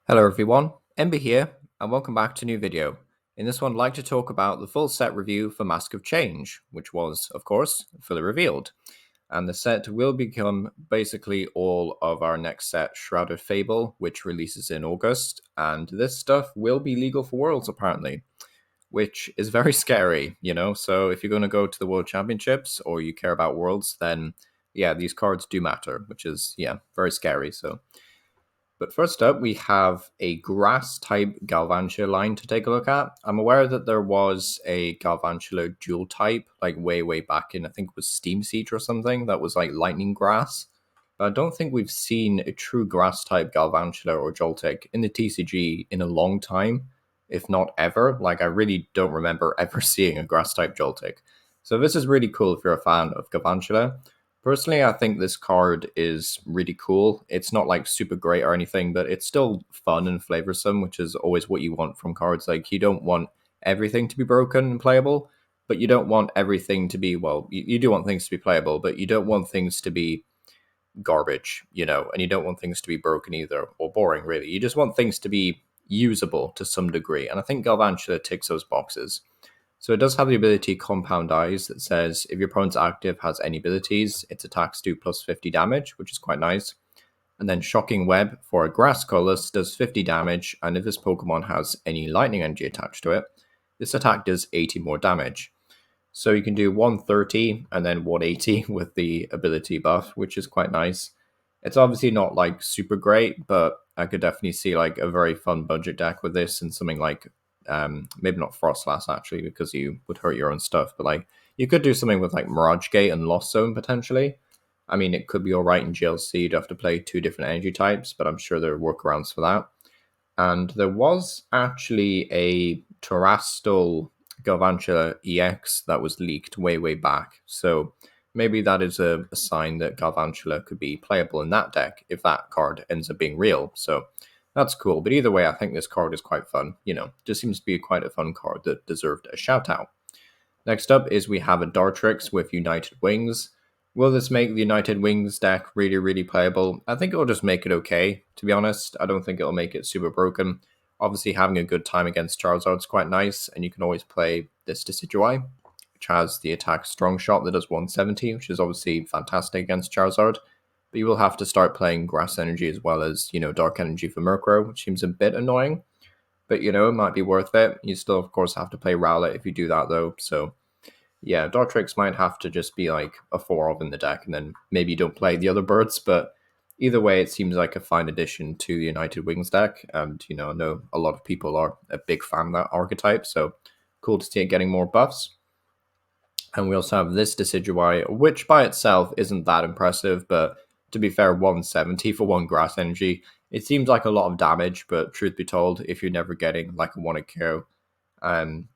Hello everyone, Ember here, and welcome back to a new video. In this one, I'd like to talk about the full set review for Mask of Change, which was, of course, fully revealed. And the set will become basically all of our next set, Shrouded Fable, which releases in August. And this stuff will be legal for Worlds, apparently, which is very scary, So if you're going to go to the World Championships or you care about Worlds, then yeah, these cards do matter, which is, very scary. But first up, we have a grass-type Galvantula line to take a look at. I'm aware that there was a Galvantula dual type, like way back in, I think it was Steam Siege or something, that was like lightning grass. But I don't think we've seen a true grass-type Galvantula or Joltik in the TCG in a long time, if not ever. Like, I really don't remember ever seeing a grass-type Joltik. So this is really cool if you're a fan of Galvantula. Personally, I think this card is really cool. It's not like super great or anything, but it's still fun and flavorsome, which is always what you want from cards. Like, you don't want everything to be broken and playable, but you don't want everything to be, well, you do want things to be playable, but you don't want things to be garbage, and you don't want things to be broken either or boring, really. You just want things to be usable to some degree. And I think Galvantula ticks those boxes. So it does have the ability Compound Eyes that says if your opponent's active has any abilities, its attacks do plus 50 damage, which is quite nice. And then Shocking Web for a Grass Colorless does 50 damage, and if this Pokemon has any lightning energy attached to it, this attack does 80 more damage. So you can do 130 and then 180 with the ability buff, which is quite nice. It's obviously not like super great, but I could definitely see like a very fun budget deck with this and something like maybe not Frostlass actually, because you would hurt your own stuff, but like you could do something with like Mirage Gate and Lost Zone potentially. I mean, it could be alright in GLC. You'd have to play two different energy types, but I'm sure there are workarounds for that. And there was actually a Terastal Galvantula EX that was leaked way back. So maybe that is a sign that Galvantula could be playable in that deck if that card ends up being real. So that's cool. But either way, I think this card is quite fun. Just seems to be quite a fun card that deserved a shout out. Next up is we have a Dartrix with United Wings. Will this make the United Wings deck really playable? I think it'll just make it okay, to be honest. I don't think it'll make it super broken. Obviously, having a good time against Charizard is quite nice, and you can always play this Decidueye, which has the attack Strong Shot that does 170, which is obviously fantastic against Charizard. But you will have to start playing Grass Energy as well as, Dark Energy for Murkrow, which seems a bit annoying. But, it might be worth it. You still, of course, have to play Rowlet if you do that, though. So, yeah, Dartrix might have to just be like a 4 of in the deck, and then maybe you don't play the other birds. But either way, it seems like a fine addition to the United Wings deck. And, I know a lot of people are a big fan of that archetype. So cool to see it getting more buffs. And we also have this Decidueye, which by itself isn't that impressive, but to be fair, 170 for one Grass Energy. It seems like a lot of damage, but truth be told, if you're never getting like a 1 KO,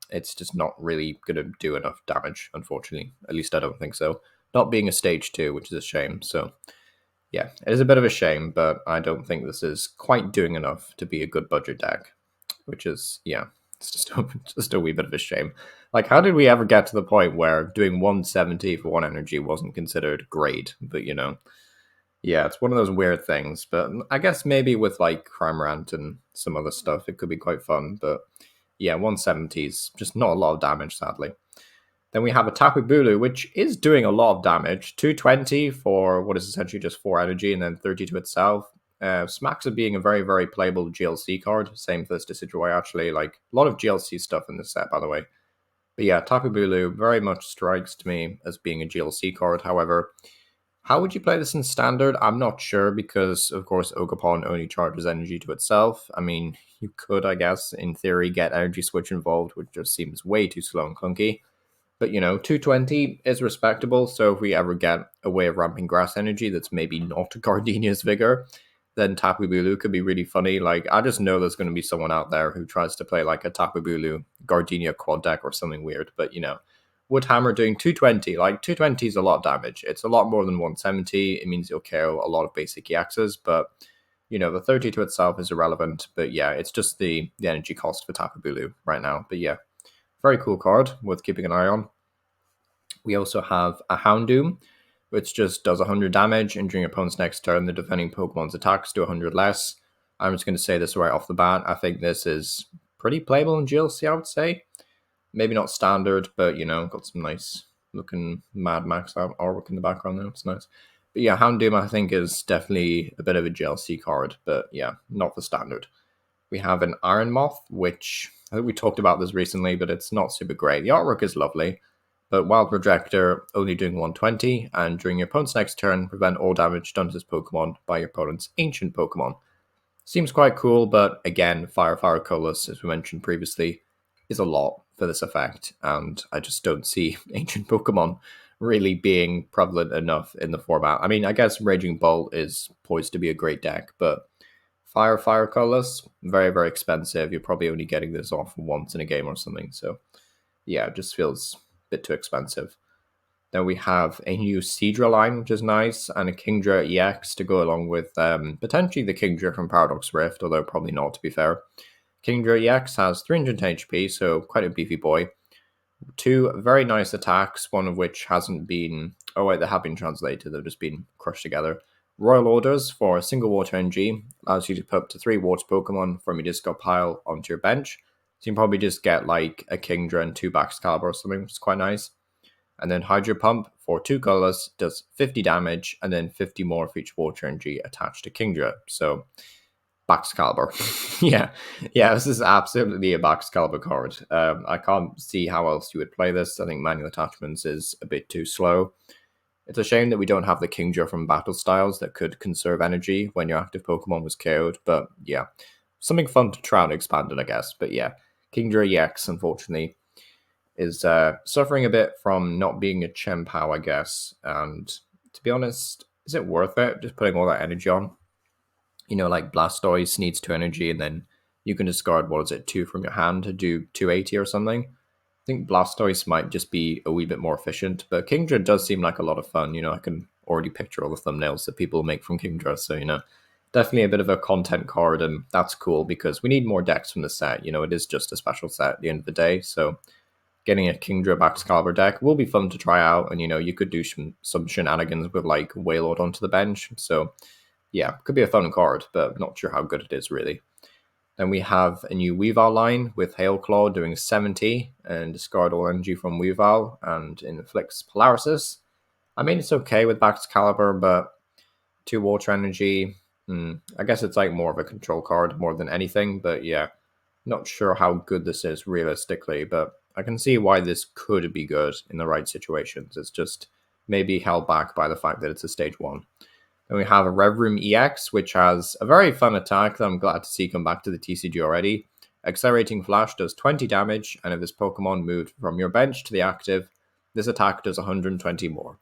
it's just not really going to do enough damage, unfortunately. At least I don't think so. Not being a stage 2, which is a shame. So, yeah, it is a bit of a shame, but I don't think this is quite doing enough to be a good budget deck, which is, yeah, it's just a wee bit of a shame. Like, how did we ever get to the point where doing 170 for 1 energy wasn't considered great? But, yeah, it's one of those weird things. But I guess maybe with, like, Crimorant and some other stuff, it could be quite fun. But, yeah, 170 is just not a lot of damage, sadly. Then we have a Tapu Bulu, which is doing a lot of damage. 220 for what is essentially just 4 energy, and then 30 to itself. Smacks of being a very playable GLC card. Same for this Decidueye, actually. Like, a lot of GLC stuff in this set, by the way. But yeah, Tapu Bulu very much strikes to me as being a GLC card. However, how would you play this in Standard? I'm not sure because, of course, Ogerpon only charges energy to itself. I mean, you could, I guess, in theory, get Energy Switch involved, which just seems way too slow and clunky. But, 220 is respectable, so if we ever get a way of ramping Grass Energy that's maybe not Gardenia's Vigor, then Tapu Bulu could be really funny. Like, I just know there's going to be someone out there who tries to play like a Tapu Bulu Gardenia quad deck or something weird, but, Woodhammer doing 220, like 220 is a lot of damage. It's a lot more than 170. It means you'll KO a lot of basic EXs, but the 30 to itself is irrelevant. But yeah, it's just the energy cost for Tapu Bulu right now. But yeah, very cool card worth keeping an eye on. We also have a Houndoom, which just does 100 damage, and during your opponent's next turn, the defending Pokemon's attacks do 100 less. I'm just going to say this right off the bat. I think this is pretty playable in GLC, I would say. Maybe not standard, but got some nice looking Mad Max artwork in the background there. It's nice. But yeah, Hound Doom I think is definitely a bit of a GLC card, but yeah, not the standard. We have an Iron Moth, which I think we talked about this recently, but it's not super great. The artwork is lovely, but Wild Projector only doing 120, and during your opponent's next turn, prevent all damage done to this Pokemon by your opponent's ancient Pokemon. Seems quite cool, but again, Fire colorless, as we mentioned previously, is a lot for this effect, and I just don't see ancient Pokemon really being prevalent enough in the format. I mean, I guess Raging Bolt is poised to be a great deck, but Fire colorless, very, very expensive. You're probably only getting this off once in a game or something, so yeah, it just feels a bit too expensive. Then we have a new Seadra line, which is nice, and a Kingdra EX to go along with potentially the Kingdra from Paradox Rift, although probably not, to be fair. Kingdra EX has 310 HP, so quite a beefy boy. Two very nice attacks, one of which hasn't been... Oh wait, they have been translated, they've just been crushed together. Royal Orders for a single water NG allows you to put up to 3 water Pokemon from your discard pile onto your bench. So you can probably just get like a Kingdra and 2 Baxcalibur or something, which is quite nice. And then Hydro Pump for 2 colors does 50 damage and then 50 more for each water energy attached to Kingdra. So Baxcalibur. yeah, this is absolutely a Baxcalibur card. I can't see how else you would play this. I think manual attachments is a bit too slow. It's a shame that we don't have the Kingdra from Battle Styles that could conserve energy when your active Pokemon was KO'd, but yeah, something fun to try and expand it, I guess. But yeah, Kingdra EX, unfortunately, is suffering a bit from not being a Chien-Pao, I guess. And to be honest, is it worth it just putting all that energy on? Like Blastoise needs 2 energy, and then you can discard, 2 from your hand to do 280 or something. I think Blastoise might just be a wee bit more efficient, but Kingdra does seem like a lot of fun. I can already picture all the thumbnails that people make from Kingdra, so, definitely a bit of a content card, and that's cool because we need more decks from the set. It is just a special set at the end of the day, so getting a Kingdra Baxcalibur deck will be fun to try out, and you could do some shenanigans with like Wailord onto the bench, so yeah, could be a fun card, but not sure how good it is really. Then we have a new Weavile line with Hailclaw doing 70 and discard all energy from Weavile and inflicts Paralysis. I mean, it's okay with Baxcalibur, but 2 water energy, I guess it's like more of a control card more than anything, but yeah, not sure how good this is realistically, but I can see why this could be good in the right situations. It's just maybe held back by the fact that it's a stage 1. Then we have a Revroom EX, which has a very fun attack that I'm glad to see come back to the TCG already. Accelerating Flash does 20 damage, and if this Pokemon moved from your bench to the active, this attack does 120 more.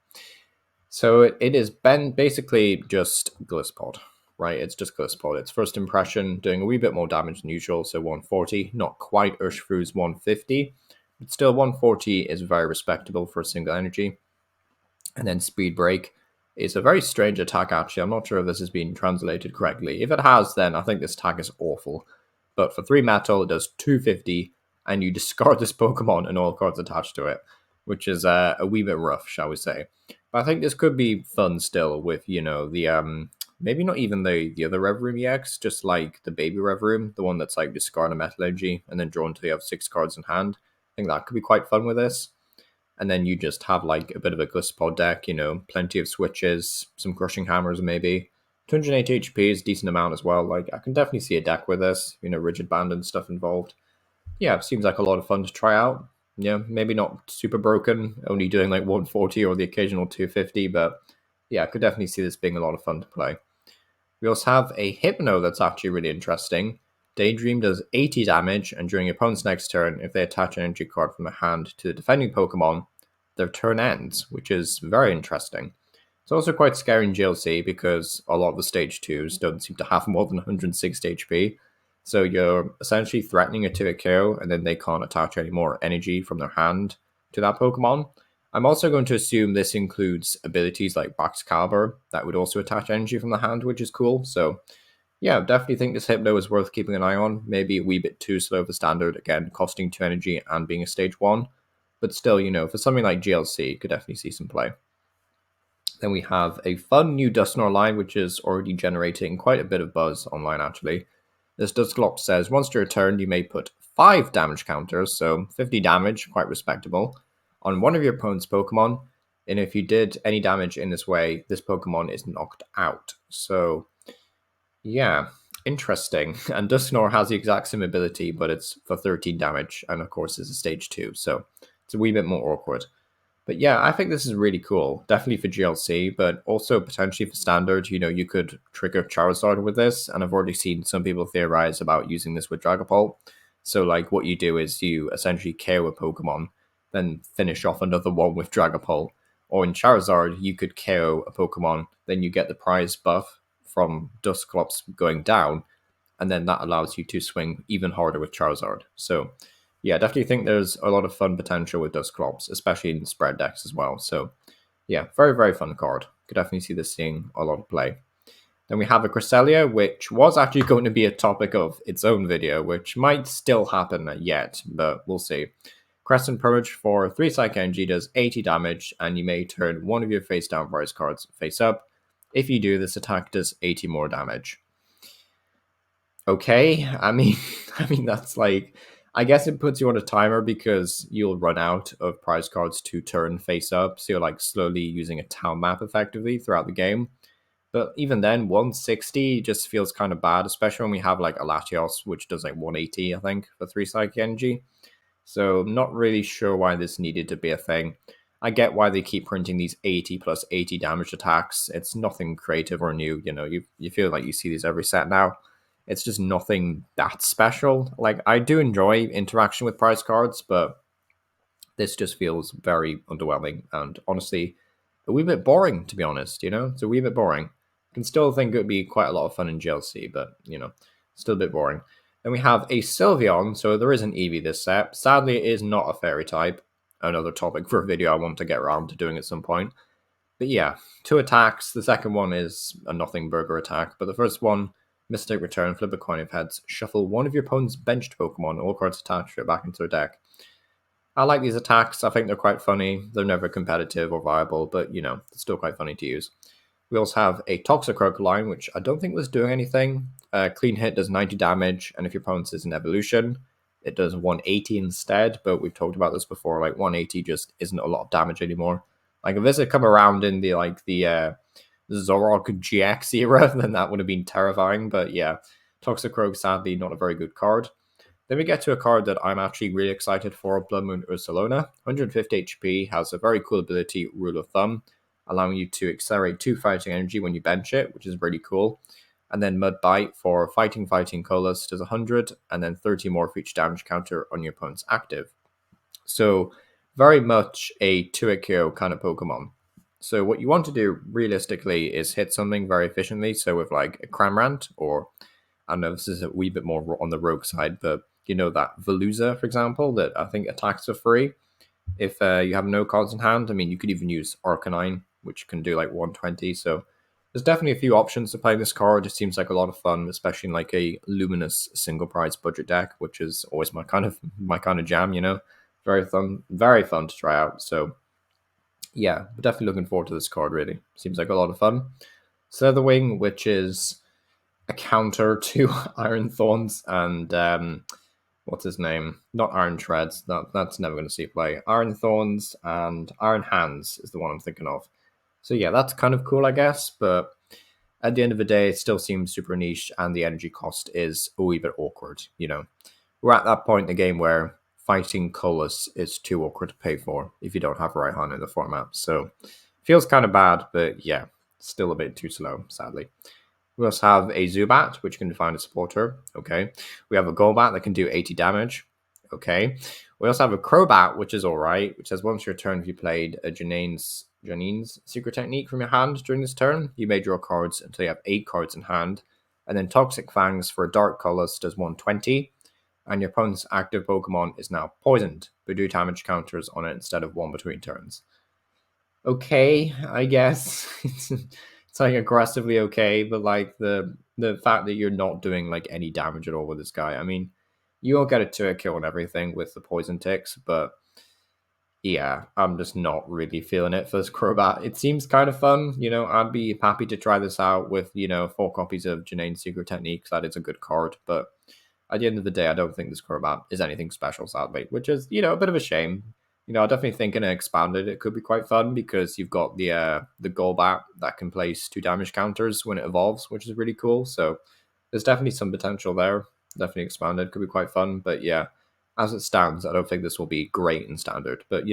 So it is basically just Glisspod, right? It's just Glisspod. It's first impression, doing a wee bit more damage than usual, so 140. Not quite Urshifuru's 150, but still 140 is very respectable for a single energy. And then Speed Break is a very strange attack, actually. I'm not sure if this has been translated correctly. If it has, then I think this attack is awful. But for 3 metal, it does 250, and you discard this Pokemon and all cards attached to it, which is a wee bit rough, shall we say. But I think this could be fun still with, the, maybe not even the other Revroom EX, just like the baby Revroom, the one that's like discard a metal energy and then draw until you have 6 cards in hand. I think that could be quite fun with this. And then you just have like a bit of a Glisspod deck, plenty of switches, some Crushing Hammers maybe. 280 HP is a decent amount as well. Like, I can definitely see a deck with this, Rigid Band and stuff involved. Yeah, it seems like a lot of fun to try out. Yeah, maybe not super broken, only doing like 140 or the occasional 250, but yeah, I could definitely see this being a lot of fun to play. We also have a Hypno that's actually really interesting. Daydream does 80 damage, and during your opponent's next turn, if they attach an energy card from their hand to the defending Pokemon, their turn ends, which is very interesting. It's also quite scary in GLC because a lot of the stage 2s don't seem to have more than 160 HP. So you're essentially threatening a 2 KO, and then they can't attach any more energy from their hand to that Pokemon. I'm also going to assume this includes abilities like Baxcalibur that would also attach energy from the hand, which is cool. So yeah, definitely think this Hypno is worth keeping an eye on. Maybe a wee bit too slow for standard, again, costing 2 energy and being a stage 1. But still, for something like GLC, could definitely see some play. Then we have a fun new Dusknoir line, which is already generating quite a bit of buzz online, actually. This Dusclops says, once your turn, you may put 5 damage counters, so 50 damage, quite respectable, on one of your opponent's Pokemon. And if you did any damage in this way, this Pokemon is knocked out. So, yeah, interesting. And Dusknoir has the exact same ability, but it's for 13 damage, and of course, it's a stage 2, so it's a wee bit more awkward. But yeah, I think this is really cool. Definitely for GLC, but also potentially for standard. You know, you could trigger Charizard with this, and I've already seen some people theorize about using this with Dragapult. So, like, what you do is you essentially KO a Pokemon, then finish off another one with Dragapult. Or in Charizard, you could KO a Pokemon, then you get the prize buff from Dusclops going down, and then that allows you to swing even harder with Charizard. So, yeah, I definitely think there's a lot of fun potential with Dusclops, especially in spread decks as well. So, yeah, very, very fun card. Could definitely see this seeing a lot of play. Then we have a Cresselia, which was actually going to be a topic of its own video, which might still happen yet, but we'll see. Crescent Purge for 3 Psychic Energy does 80 damage, and you may turn one of your face down prize cards face up. If you do, this attack does 80 more damage. Okay, I mean, that's like, I guess it puts you on a timer because you'll run out of prize cards to turn face up, so you're like slowly using a town map effectively throughout the game. But even then, 160 just feels kind of bad, especially when we have like a Latios, which does like 180, I think, for 3 Psychic Energy. So I'm not really sure why this needed to be a thing. I get why they keep printing these 80 plus 80 damage attacks. It's nothing creative or new. You know, you feel like you see these every set now. It's just nothing that special. Like, I do enjoy interaction with prize cards, but this just feels very underwhelming and honestly a wee bit boring, to be honest. You know, it's a wee bit boring. I can still think it would be quite a lot of fun in GLC, but you know, still a bit boring. Then we have a Sylveon, so there is an Eevee this set. Sadly, it is not a fairy type. Another topic for a video I want to get around to doing at some point. But yeah, 2 attacks. The second one is a nothing burger attack, but the first one, Mystic Return, flip a coin of heads, shuffle one of your opponent's benched Pokemon, all cards attached to it back into their deck. I like these attacks. I think they're quite funny. They're never competitive or viable, but you know, they're still quite funny to use. We also have a Toxicroak line, which I don't think was doing anything. Clean hit does 90 damage, and if your opponent is an evolution, it does 180 instead. But we've talked about this before. Like 180 just isn't a lot of damage anymore. Like if this had come around in the Zorog GX era, then that would have been terrifying. But yeah, Toxicroak sadly not a very good card. Then we get to a card that I'm actually really excited for, Blood Moon Ursaluna. 150 HP, has a very cool ability, Rule of Thumb, allowing you to accelerate 2 fighting energy when you bench it, which is really cool. And then Mud Bite for Fighting Colas does 100, and then 30 more for each damage counter on your opponent's active. So very much a 2-hit KO kind of Pokemon. So what you want to do realistically is hit something very efficiently. So with like a Cramorant, or I don't know, this is a wee bit more on the rogue side, but you know that Veluza, for example, that I think attacks for free if you have no cards in hand. I mean, you could even use Arcanine, which can do like 120. So there's definitely a few options to play this card. It seems like a lot of fun, especially in like a luminous single prize budget deck, which is always my kind of jam. You know, very fun to try out. So yeah, definitely looking forward to this card. Really seems like a lot of fun. Slitherwing, which is a counter to Iron Thorns and what's his name? Not Iron Treads. That's never going to see play. Iron Thorns and Iron Hands is the one I'm thinking of. So yeah, that's kind of cool, I guess. But at the end of the day, it still seems super niche, and the energy cost is a wee bit awkward. You know, we're at that point in the game where fighting Colas is too awkward to pay for if you don't have Raihan in the format. So feels kind of bad, but yeah, still a bit too slow, sadly. We also have a Zubat, which can define a supporter. Okay. We have a Golbat that can do 80 damage. Okay. We also have a Crobat, which is alright, which says once your turn, if you played a Janine's Secret Technique from your hand during this turn, you may draw cards until you have 8 cards in hand. And then Toxic Fangs for a Dark Colors does 120. And your opponent's active Pokemon is now poisoned, but do damage counters on it instead of 1 between turns. Okay, I guess. It's like aggressively okay, but like the fact that you're not doing like any damage at all with this guy. I mean, you will get a 2-hit kill and everything with the poison ticks, but Yeah, I'm just not really feeling it for this Crobat. It seems kind of fun, I'd be happy to try this out with, 4 copies of Janane's Secret Techniques. That is a good card, but at the end of the day, I don't think this Crobat is anything special, sadly, which is, a bit of a shame. I definitely think in an expanded, it could be quite fun because you've got the Golbat that can place 2 damage counters when it evolves, which is really cool. So there's definitely some potential there. Definitely expanded could be quite fun, but yeah, as it stands, I don't think this will be great in standard. But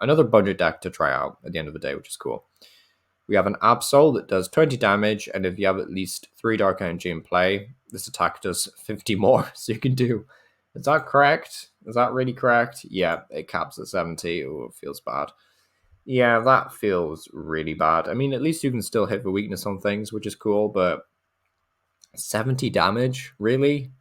another budget deck to try out at the end of the day, which is cool. We have an Absol that does 20 damage, and if you have at least 3 Dark Energy in play, this attack does 50 more. So you can do. Is that correct? Is that really correct? Yeah, it caps at 70. Oh, it feels bad. Yeah, that feels really bad. I mean, at least you can still hit the weakness on things, which is cool, but 70 damage? Really?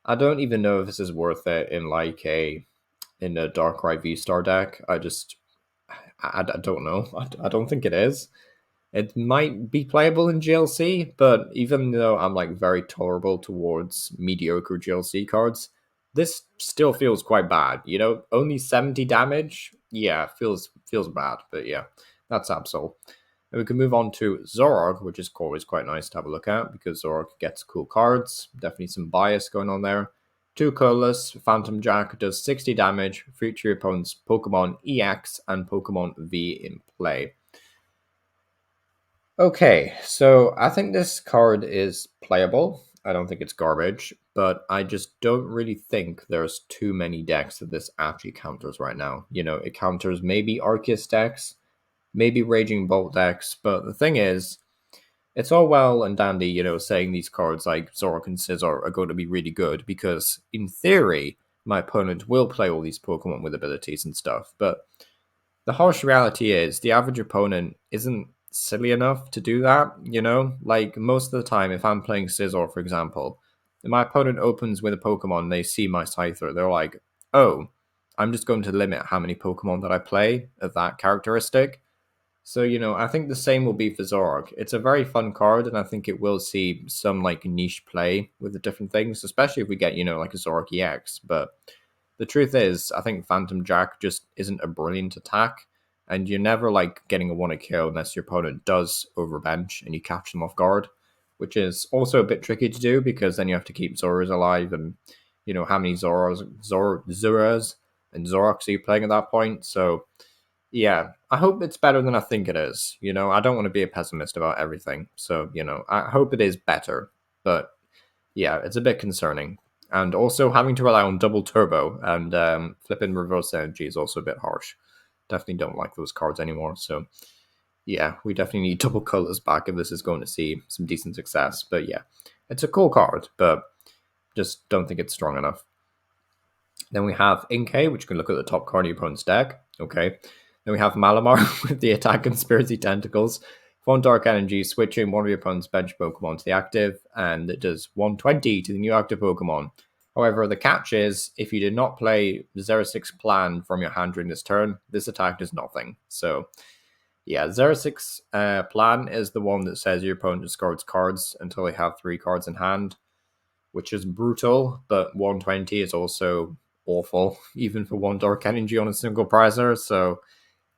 I don't even know if this is worth it in a Darkrai V Star deck. I don't know. I don't think it is. It might be playable in GLC, but even though I'm like very tolerable towards mediocre GLC cards, this still feels quite bad. Only 70 damage. Yeah, feels bad, but yeah, that's Absol. And we can move on to Zorog, which is always quite nice to have a look at because Zorog gets cool cards. Definitely some bias going on there. 2 colorless, Phantom Jack does 60 damage for each of your opponent's Pokemon EX and Pokemon V in play. Okay, so I think this card is playable. I don't think it's garbage, but I just don't really think there's too many decks that this actually counters right now. It counters maybe Arceus decks, maybe Raging Bolt decks, but the thing is, it's all well and dandy, saying these cards like Zoroark and Scizor are going to be really good because, in theory, my opponent will play all these Pokemon with abilities and stuff, but the harsh reality is the average opponent isn't silly enough to do that. Like most of the time, if I'm playing Scizor, for example, and my opponent opens with a Pokemon, they see my Scyther, they're like, oh, I'm just going to limit how many Pokemon that I play of that characteristic. So, I think the same will be for Zorg. It's a very fun card, and I think it will see some like niche play with the different things, especially if we get, like a Zorg EX. But the truth is, I think Phantom Jack just isn't a brilliant attack, and you're never like getting a one kill unless your opponent does overbench and you catch them off guard, which is also a bit tricky to do because then you have to keep Zoras alive, and how many Zoras and Zoroks are you playing at that point? So yeah, I hope it's better than I think it is. I don't want to be a pessimist about everything, so I hope it is better, but yeah, it's a bit concerning. And also having to rely on double turbo and flipping reverse energy is also a bit harsh. Definitely don't like those cards anymore. So yeah, we definitely need double colors back if this is going to see some decent success. But yeah, it's a cool card, but just don't think it's strong enough. Then we have Inkay, which can look at the top card of your opponent's deck. Okay. Then we have Malamar with the attack Conspiracy Tentacles. One Dark Energy, switching one of your opponent's bench Pokemon to the active, and it does 120 to the new active Pokemon. However, the catch is, if you did not play 06 Plan from your hand during this turn, this attack does nothing. So, yeah, 06 Plan is the one that says your opponent discards cards until they have 3 cards in hand, which is brutal, but 120 is also awful, even for 1 Dark Energy on a single prizer. So,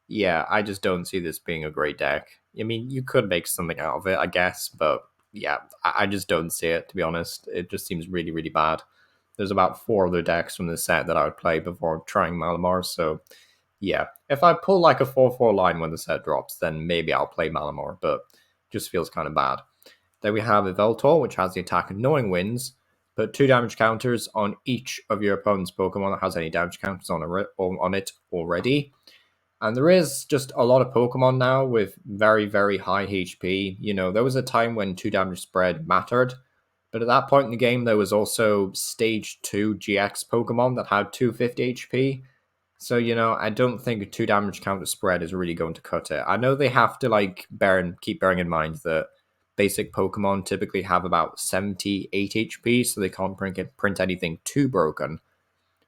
yeah, I just don't see this being a great deck. I mean, you could make something out of it, I guess, but yeah, I just don't see it, to be honest. It just seems really, really bad. There's about 4 other decks from this set that I would play before trying Malamar, so yeah. If I pull like a 4-4 line when the set drops, then maybe I'll play Malamar, but just feels kind of bad. Then we have Yveltal, which has the attack Knowing Winds. Put 2 damage counters on each of your opponent's Pokemon that has any damage counters on it already. And there is just a lot of Pokemon now with very, very high HP. There was a time when 2 damage spread mattered, but at that point in the game, there was also Stage 2 GX Pokemon that had 250 HP. So, I don't think a 2 damage counter spread is really going to cut it. I know they have to keep bearing in mind that basic Pokemon typically have about 78 HP, so they can't print anything too broken.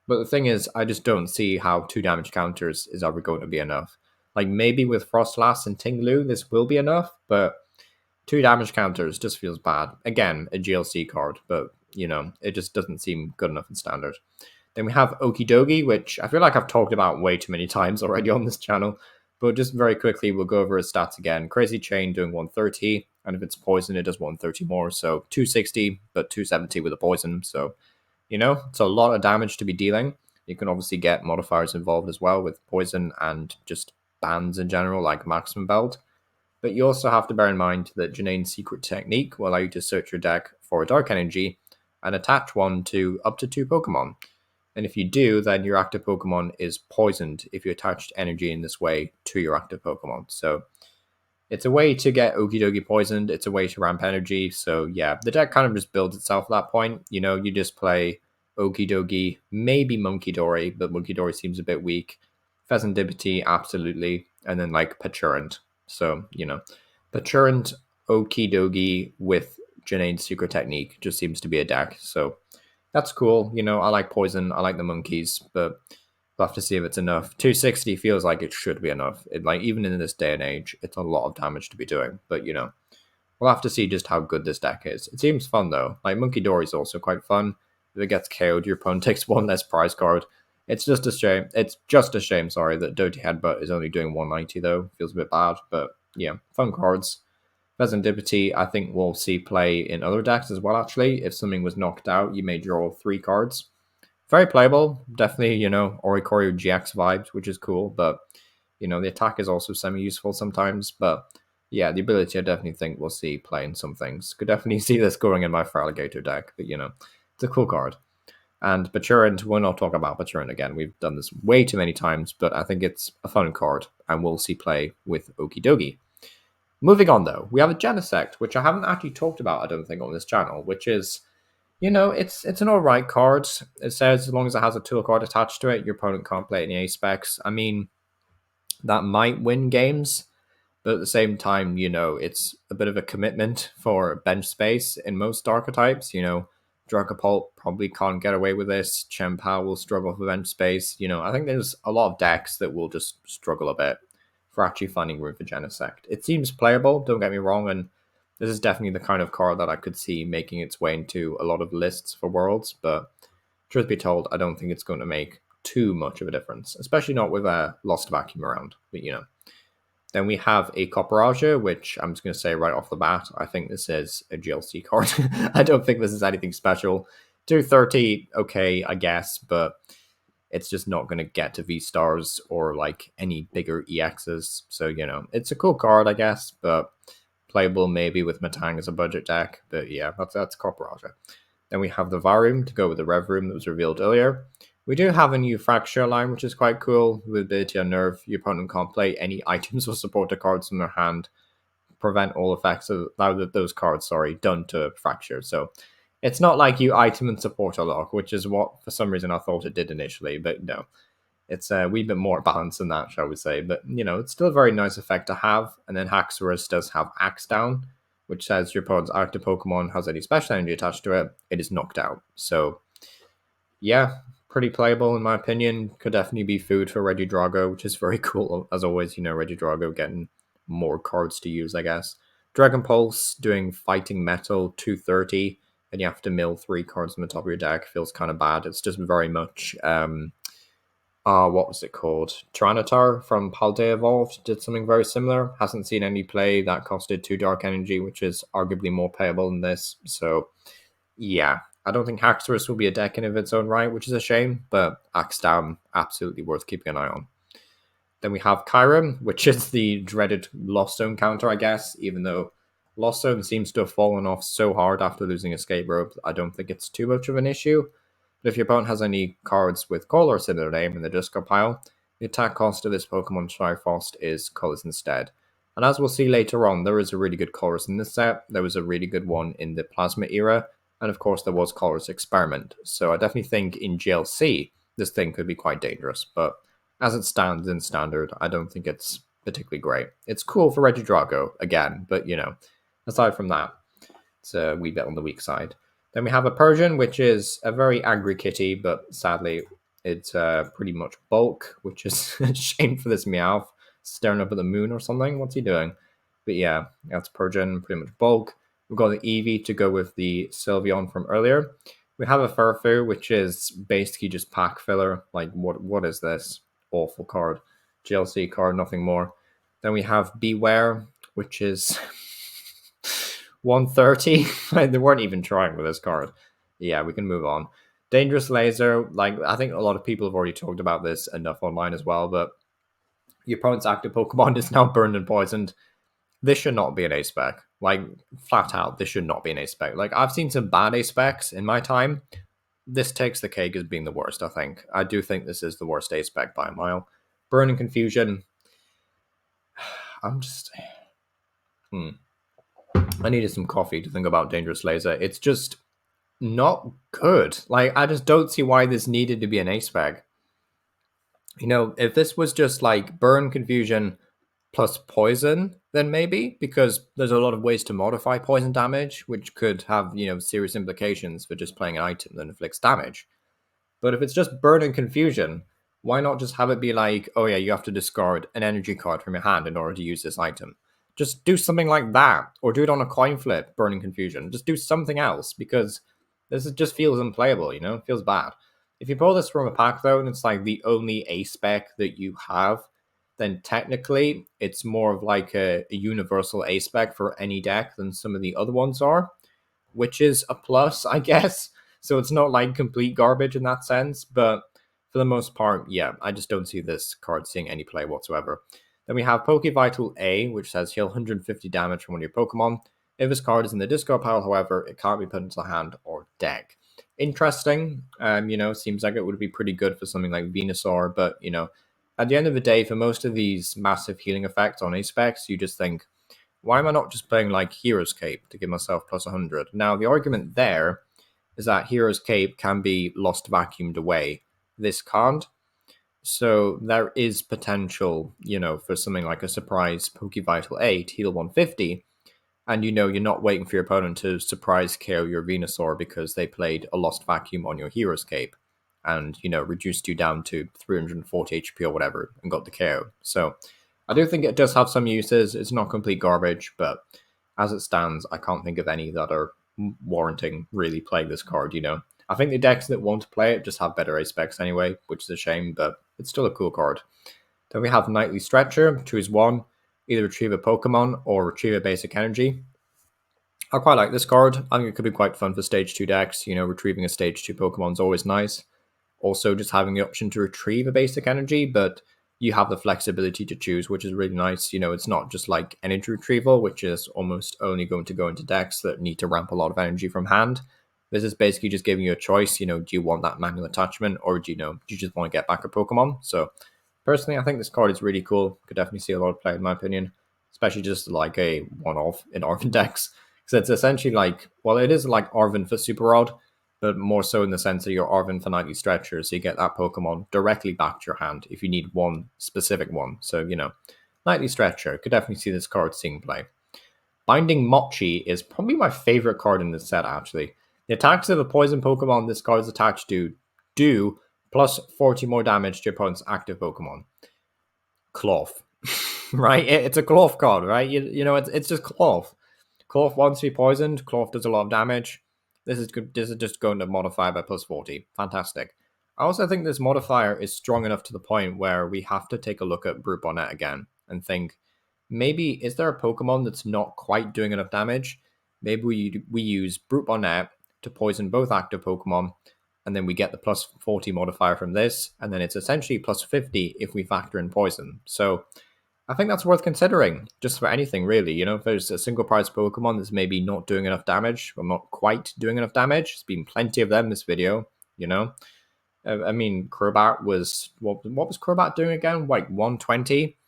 But the thing is, I just don't see how 2 damage counters is ever going to be enough. Like, maybe with Frostlass and Tinglu, this will be enough, but 2 damage counters just feels bad. Again, a GLC card, but, it just doesn't seem good enough in standard. Then we have Okidogi, which I feel like I've talked about way too many times already on this channel. But just very quickly, we'll go over his stats again. Crazy Chain doing 130, and if it's poison, it does 130 more. So 260, but 270 with a poison. So, it's a lot of damage to be dealing. You can obviously get modifiers involved as well with poison and just bans in general, like Maximum Belt. But you also have to bear in mind that Janane's secret technique will allow you to search your deck for a dark energy and attach one to up to 2 Pokemon. And if you do, then your active Pokemon is poisoned if you attached energy in this way to your active Pokemon. So it's a way to get Okidogi poisoned. It's a way to ramp energy. So yeah, the deck kind of just builds itself at that point. You just play Okidogi, maybe Munkidori, but Munkidori seems a bit weak. Pheasantipity, absolutely. And then like Peturant. So, Peturant, Okidogi with Janane's secret technique just seems to be a deck. So that's cool. I like poison. I like the monkeys, but we'll have to see if it's enough. 260 feels like it should be enough. Like even in this day and age, it's a lot of damage to be doing. But we'll have to see just how good this deck is. It seems fun though. Like Monkey Dory is also quite fun. If it gets KO'd, your opponent takes one less prize card. It's just a shame. It's just a shame, sorry, that Doty Headbutt is only doing 190 though. Feels a bit bad, but yeah, fun cards. Pheasantipity, I think we'll see play in other decks as well, actually. If something was knocked out, you may draw 3 cards. Very playable. Definitely, Oricorio GX vibes, which is cool, but, the attack is also semi-useful sometimes. But, yeah, the ability I definitely think we'll see play in some things. Could definitely see this going in my Feraligatr deck, but, it's a cool card. And Peturant, we'll not talk about Peturant again. We've done this way too many times, but I think it's a fun card, and we'll see play with Okidogi. Moving on, though, we have a Genesect, which I haven't actually talked about, I don't think, on this channel, which is, it's an alright card. It says as long as it has a tool card attached to it, your opponent can't play any A-specs. I mean, that might win games, but at the same time, it's a bit of a commitment for bench space in most archetypes. Dragapult probably can't get away with this. Chien-Pao will struggle for bench space. I think there's a lot of decks that will just struggle a bit for actually finding room for Genesect. It seems playable, don't get me wrong, and this is definitely the kind of card that I could see making its way into a lot of lists for Worlds, but truth be told, I don't think it's going to make too much of a difference, especially not with a Lost Vacuum around. But then we have a Copperaja, which I'm just going to say right off the bat, I think this is a GLC card. I don't think this is anything special. 230, okay, I guess, but it's just not going to get to V-Stars or like any bigger EXs. So, it's a cool card, I guess, but playable maybe with Matang as a budget deck. But yeah, that's Copperaja. Then we have the Varum to go with the Rev Room that was revealed earlier. We do have a new Fracture line, which is quite cool. With ability on Nerve, your opponent can't play any items or supporter cards from their hand. Prevent all effects of those cards, done to Fracture. So it's not like you item and supporter lock, which is what, for some reason, I thought it did initially. But no, it's a wee bit more balanced than that, shall we say. But, it's still a very nice effect to have. And then Haxorus does have Axe Down, which says your opponent's active Pokemon has any special energy attached to it, it is knocked out. So, yeah, pretty playable in my opinion. Could definitely be food for Regidrago, which is very cool. As always, Regidrago getting more cards to use, I guess. Dragon Pulse doing Fighting Metal 230, and you have to mill 3 cards on the top of your deck. Feels kind of bad. It's just very much what was it called? Tyranitar from Paldea Evolved did something very similar. Hasn't seen any play. That costed 2 Dark Energy, which is arguably more playable than this. So, yeah. I don't think Haxorus will be a deck in of its own right, which is a shame. But Axe Down, absolutely worth keeping an eye on. Then we have Kyurem, which is the dreaded Lost Zone counter, I guess. Even though Lost Zone seems to have fallen off so hard after losing Escape Rope, I don't think it's too much of an issue. But if your opponent has any cards with colors in their name in the discard pile, the attack cost of this Pokemon Triforce is colors instead. And as we'll see later on, there is a really good colors in this set. There was a really good one in the Plasma era. And of course, there was Colors Experiment. So I definitely think in GLC, this thing could be quite dangerous. But as it stands in Standard, I don't think it's particularly great. It's cool for Regidrago, again. But, aside from that, it's a wee bit on the weak side. Then we have a Persian, which is a very angry kitty, but sadly, it's pretty much bulk, which is a shame for this Meowth. Staring up at the moon or something. What's he doing? But yeah, that's Persian, pretty much bulk. We've got the Eevee to go with the Sylveon from earlier. We have a Furfu, which is basically just pack filler. Like, what is this? Awful card. GLC card, nothing more. Then we have Beware, which is 130. They weren't even trying with this card. Yeah, we can move on. Dangerous Laser, like, I think a lot of people have already talked about this enough online as well, but your opponent's active Pokemon is now burned and poisoned. This should not be an A spec. Like, flat out, this should not be an A spec. Like, I've seen some bad A specs in my time. This takes the cake as being the worst, I think. I do think this is the worst A spec by a mile. Burn and Confusion. I'm just. I needed some coffee to think about Dangerous Laser. It's just not good. Like, I just don't see why this needed to be an A spec. You know, if this was just like Burn, Confusion, plus poison, then maybe, because there's a lot of ways to modify poison damage, which could have, serious implications for just playing an item that inflicts damage. But if it's just burn and confusion, why not just have it be like, oh yeah, you have to discard an energy card from your hand in order to use this item? Just do something like that, or do it on a coin flip, burning confusion. Just do something else, because just feels unplayable, It feels bad. If you pull this from a pack though, and it's like the only A spec that you have, then technically it's more of like a universal A spec for any deck than some of the other ones are, which is a plus, I guess. So it's not like complete garbage in that sense, but for the most part, yeah, I just don't see this card seeing any play whatsoever. Then we have Pokevital A, which says heal 150 damage from one of your Pokemon. If this card is in the discard pile, however, it can't be put into the hand or deck. Interesting. Seems like it would be pretty good for something like Venusaur, but at the end of the day, for most of these massive healing effects on A specs, you just think, why am I not just playing like Hero's Cape to give myself plus 100? Now, the argument there is that Hero's Cape can be lost vacuumed away. This can't. So there is potential, for something like a surprise Pokevital A to heal 150. And you're not waiting for your opponent to surprise KO your Venusaur because they played a lost vacuum on your Hero's Cape and, reduced you down to 340 HP or whatever and got the KO. So I do think it does have some uses. It's not complete garbage, but as it stands, I can't think of any that are warranting really playing this card, I think the decks that want to play it just have better A specs anyway, which is a shame, but it's still a cool card. Then we have Nightly Stretcher. Choose one. Either retrieve a Pokemon or retrieve a basic energy. I quite like this card. I think it could be quite fun for Stage 2 decks. Retrieving a Stage 2 Pokemon is always nice. Also, just having the option to retrieve a basic energy, but you have the flexibility to choose, which is really nice. It's not just like energy retrieval, which is almost only going to go into decks that need to ramp a lot of energy from hand. This is basically just giving you a choice. Do you want that manual attachment, or do you just want to get back a Pokemon? So, personally, I think this card is really cool. Could definitely see a lot of play, in my opinion, especially just like a one-off in Arven decks. Because it's essentially like, well, it is like Arven for Super Rod, but more so in the sense that you're Arven for Nightly Stretcher, so you get that Pokemon directly back to your hand if you need one specific one. So, Nightly Stretcher, could definitely see this card seeing play. Binding Mochi is probably my favorite card in this set, actually. The attacks of a poison Pokemon this card is attached to do plus 40 more damage to your opponent's active Pokemon. Cloth. Right? It's a Cloth card, right? It's just Cloth. Cloth wants to be poisoned. Cloth does a lot of damage. This is good. This is just going to modify by plus 40. Fantastic. I also think this modifier is strong enough to the point where we have to take a look at Brute Bonnet again and think, maybe is there a Pokemon that's not quite doing enough damage? Maybe we use Brute Bonnet to poison both active Pokemon, and then we get the plus 40 modifier from this, and then it's essentially plus 50 if we factor in poison. So I think that's worth considering, just for anything, really. If there's a single prize Pokemon that's maybe not doing enough damage, or not quite doing enough damage, there's been plenty of them this video, I mean, Crobat was, what was Crobat doing again? Like 120?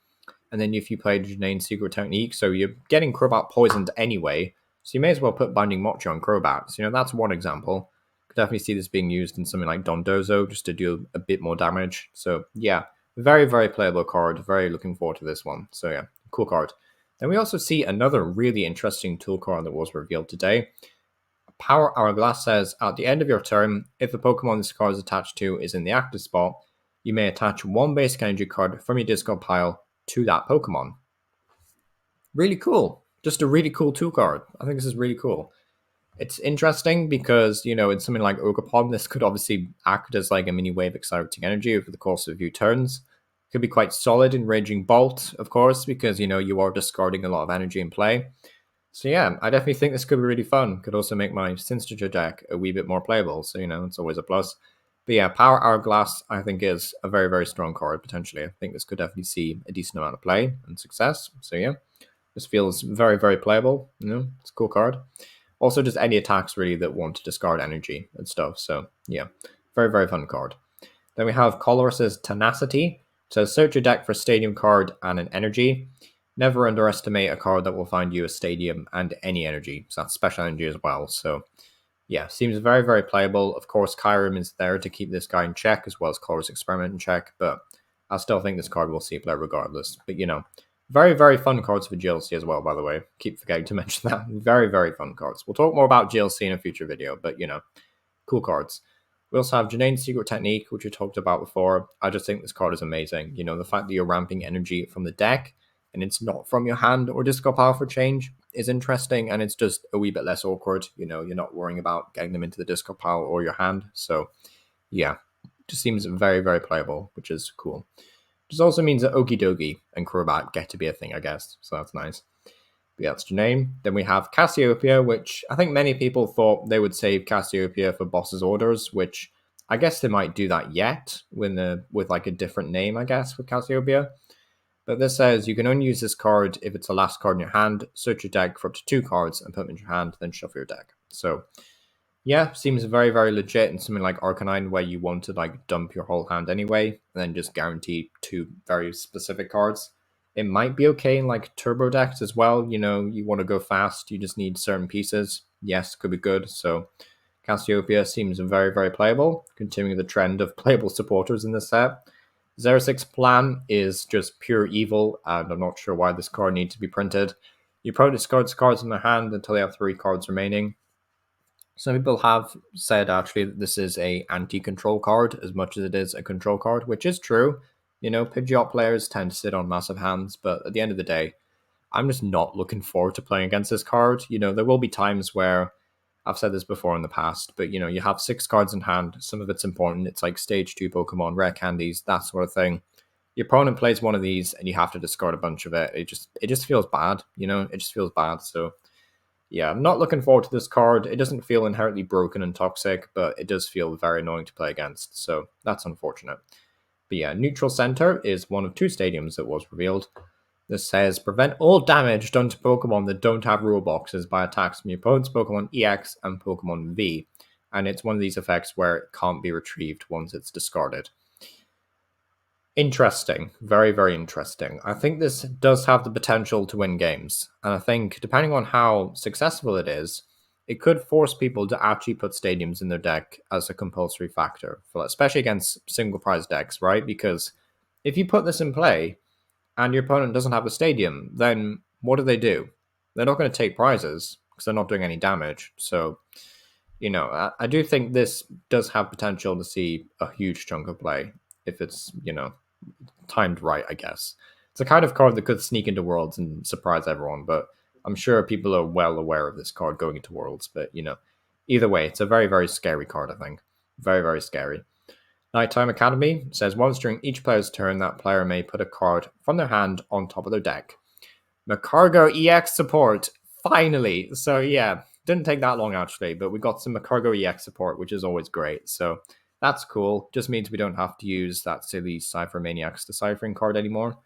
And then if you played Janane's Secret Technique, so you're getting Crobat poisoned anyway, so you may as well put Binding Mochi on Crobat. So, that's one example. Could definitely see this being used in something like Dondozo, just to do a bit more damage. So, yeah, very, very playable card. Very looking forward to this one. So, yeah, cool card. Then we also see another really interesting tool card that was revealed today. Power Hourglass says, at the end of your turn, if the Pokemon this card is attached to is in the active spot, you may attach one basic energy card from your discard pile to that Pokemon. Really cool. Just a really cool tool card. I think this is really cool. It's interesting because, in something like Ogerpon, this could obviously act as like a mini wave exciting energy over the course of a few turns. Could be quite solid in Raging Bolt, of course, because, you are discarding a lot of energy in play. So yeah, I definitely think this could be really fun. Could also make my Sinstrager deck a wee bit more playable, so it's always a plus. But yeah, Power Hourglass I think is a very, very strong card potentially. I think this could definitely see a decent amount of play and success. So yeah, this feels very, very playable. It's a cool card. Also, just any attacks really that want to discard energy and stuff. So yeah, very, very fun card. Then we have Colorus's Tenacity. So search your deck for a stadium card and an energy. Never underestimate a card that will find you a stadium and any energy. So that's special energy as well. So yeah, seems very, very playable. Of course, Kyurem is there to keep this guy in check as well as Colorus Experiment in check, but I still think this card will see play regardless. But very, very fun cards for GLC as well, by the way. Keep forgetting to mention that. Very, very fun cards. We'll talk more about GLC in a future video, but cool cards. We also have Janane's Secret Technique, which we talked about before. I just think this card is amazing. The fact that you're ramping energy from the deck and it's not from your hand or discard power for change is interesting, and it's just a wee bit less awkward. You're not worrying about getting them into the discard pile or your hand. So yeah, just seems very, very playable, which is cool. This also means that Okie Dokie and Crobat get to be a thing, I guess. So that's nice. But yeah, that's Janaine. Then we have Cassiopeia, which I think many people thought they would save Cassiopeia for boss's orders, which I guess they might do that yet with like a different name, I guess, with Cassiopeia. But this says you can only use this card if it's the last card in your hand. Search your deck for up to 2 cards and put them in your hand, then shuffle your deck. So yeah, seems very, very legit in something like Arcanine where you want to like dump your whole hand anyway, and then just guarantee 2 very specific cards. It might be okay in like turbo decks as well. You want to go fast, you just need certain pieces. Yes, could be good. So Cassiopeia seems very, very playable, continuing the trend of playable supporters in this set. Xerxic's plan is just pure evil, and I'm not sure why this card needs to be printed. Your opponent discards cards in their hand until they have 3 cards remaining. Some people have said actually that this is a anti-control card as much as it is a control card, which is true. Pidgeot players tend to sit on massive hands, but at the end of the day, I'm just not looking forward to playing against this card. There will be times where I've said this before in the past, but you have 6 cards in hand. Some of it's important. It's like stage 2 Pokemon, rare candies, that sort of thing. Your opponent plays one of these and you have to discard a bunch of it. It just feels bad, it just feels bad. So yeah, I'm not looking forward to this card. It doesn't feel inherently broken and toxic, but it does feel very annoying to play against, so that's unfortunate. But yeah, Neutral Center is one of 2 stadiums that was revealed. This says, prevent all damage done to Pokemon that don't have rule boxes by attacks from your opponent's Pokemon EX and Pokemon V. And it's one of these effects where it can't be retrieved once it's discarded. Interesting. Very, very interesting. I think this does have the potential to win games. And I think, depending on how successful it is, it could force people to actually put stadiums in their deck as a compulsory factor, especially against single prize decks, right? Because if you put this in play and your opponent doesn't have a stadium, then what do? They're not going to take prizes because they're not doing any damage. So, I do think this does have potential to see a huge chunk of play if it's, timed right, I guess. It's a kind of card that could sneak into Worlds and surprise everyone, but I'm sure people are well aware of this card going into Worlds. But, either way, it's a very, very scary card, I think. Very, very scary. Nighttime Academy says once during each player's turn, that player may put a card from their hand on top of their deck. Macargo EX support, finally. So yeah, didn't take that long actually, but we got some Macargo EX support, which is always great. So that's cool. Just means we don't have to use that silly Cypher Maniac's deciphering card anymore.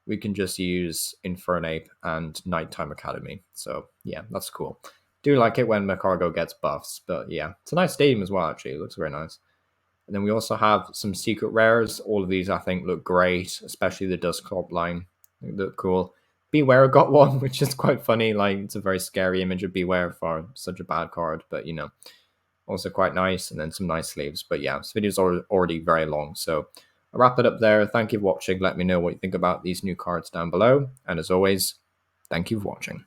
We can just use Infernape and Nighttime Academy. So yeah, that's cool. Do like it when Macargo gets buffs, but yeah, it's a nice stadium as well, actually. It looks very nice. And then we also have some secret rares. All of these, I think, look great, especially the Dusclops line. They look cool. Beware got one, which is quite funny. Like, it's a very scary image of Beware for such a bad card, but, also quite nice. And then some nice sleeves. But yeah, this video's already very long, so I'll wrap it up there. Thank you for watching. Let me know what you think about these new cards down below. And as always, thank you for watching.